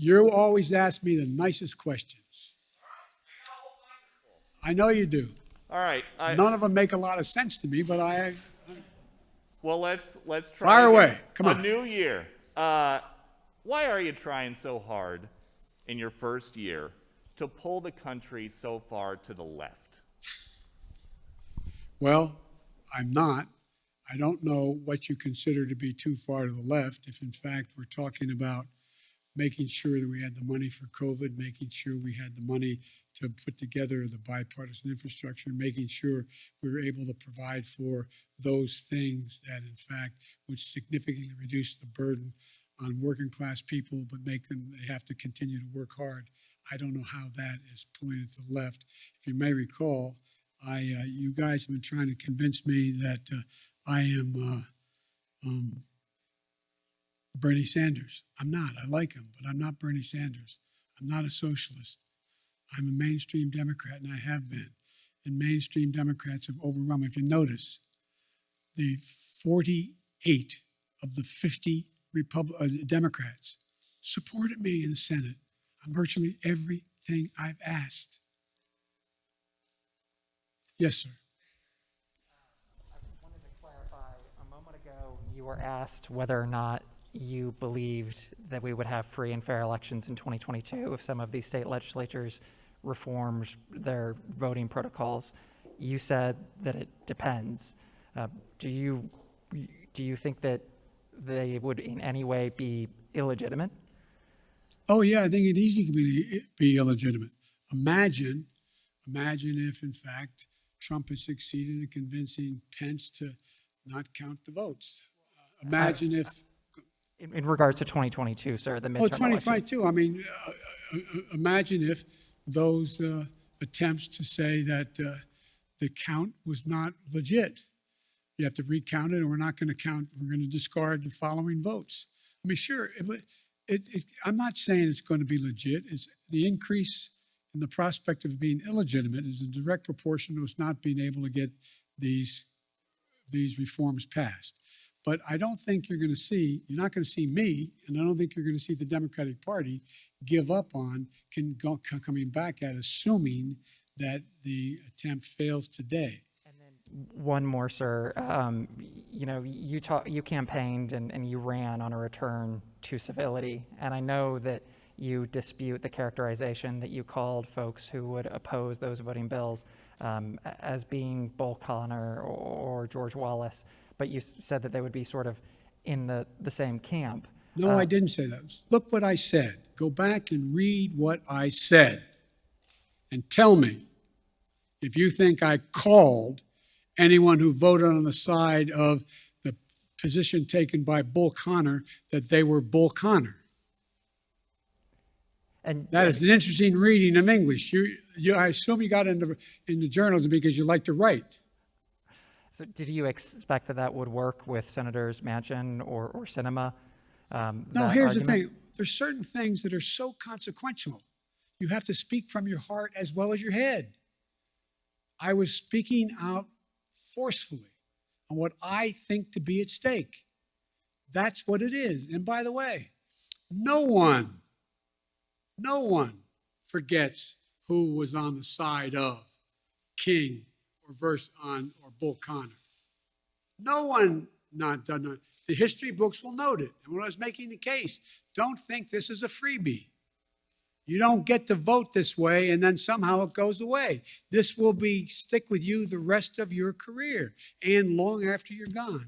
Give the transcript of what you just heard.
You always ask me the nicest questions. I know you do. All right. None of them make a lot of sense to me, but Well, let's try. Fire again. away. Come on. A new year. Why are you trying so hard in your first year to pull the country so far to the left? Well, I'm not. I don't know what you consider to be too far to the left. If in fact we're talking about making sure that we had the money for COVID, making sure we had the money to put together the bipartisan infrastructure, making sure we were able to provide for those things that in fact would significantly reduce the burden on working class people, but make them, they have to continue to work hard. I don't know how that is pulling it to the left. If you may recall, you guys have been trying to convince me that I am Bernie Sanders. I'm not. I like him, but I'm not Bernie Sanders. I'm not a socialist. I'm a mainstream Democrat, and I have been. And mainstream Democrats have overwhelmed me. If you notice, the 48 of the 50 Democrats supported me in the Senate on virtually everything I've asked. Yes, sir. I wanted to clarify, a moment ago you were asked whether or not you believed that we would have free and fair elections in 2022 if some of these state legislatures reformed their voting protocols. You said that it depends. Do you think that they would in any way be illegitimate? Oh, yeah, I think it easily could be illegitimate. Imagine if, in fact, Trump has succeeded in convincing Pence to not count the votes. Imagine if... In regards to 2022, sir, the midterm 2022. I mean, imagine if those attempts to say that the count was not legit. You have to recount it, and we're not going to count. We're going to discard the following votes. I mean, sure. I'm not saying it's going to be legit. It's the increase in the prospect of being illegitimate is a direct proportion to us not being able to get these reforms passed. But I don't think you're not going to see me, and I don't think you're going to see the Democratic Party give up on coming back at assuming that the attempt fails today. And then one more, sir. You campaigned and you ran on a return to civility, and I know that you dispute the characterization that you called folks who would oppose those voting bills as being Bull Connor or George Wallace. But you said that they would be sort of in the same camp. No, I didn't say that. Look what I said. Go back and read what I said and tell me if you think I called anyone who voted on the side of the position taken by Bull Connor that they were Bull Connor. And that is an interesting reading of English. I assume you got into journalism because you like to write. So did you expect that would work with Senators Manchin or Sinema? No, here's the thing. There's certain things that are so consequential. You have to speak from your heart as well as your head. I was speaking out forcefully on what I think to be at stake. That's what it is. And by the way, no one forgets who was on the side of King or Bull Connor. No one not done that. The history books will note it. And when I was making the case, don't think this is a freebie. You don't get to vote this way and then somehow it goes away. This will stick with you the rest of your career and long after you're gone.